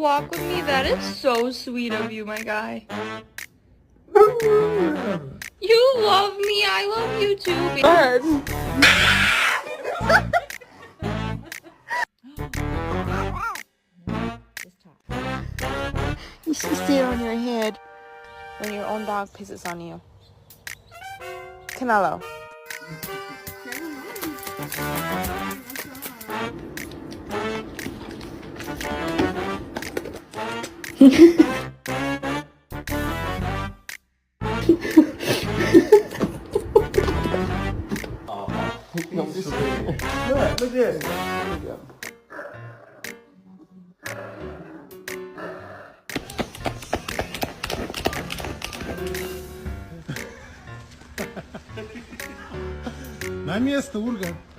walk with me? That is so sweet of you, my guy. You love me. I love you too. You should sit on your head when your own dog pisses on you. Canelo. Look at this. На место, Ургант.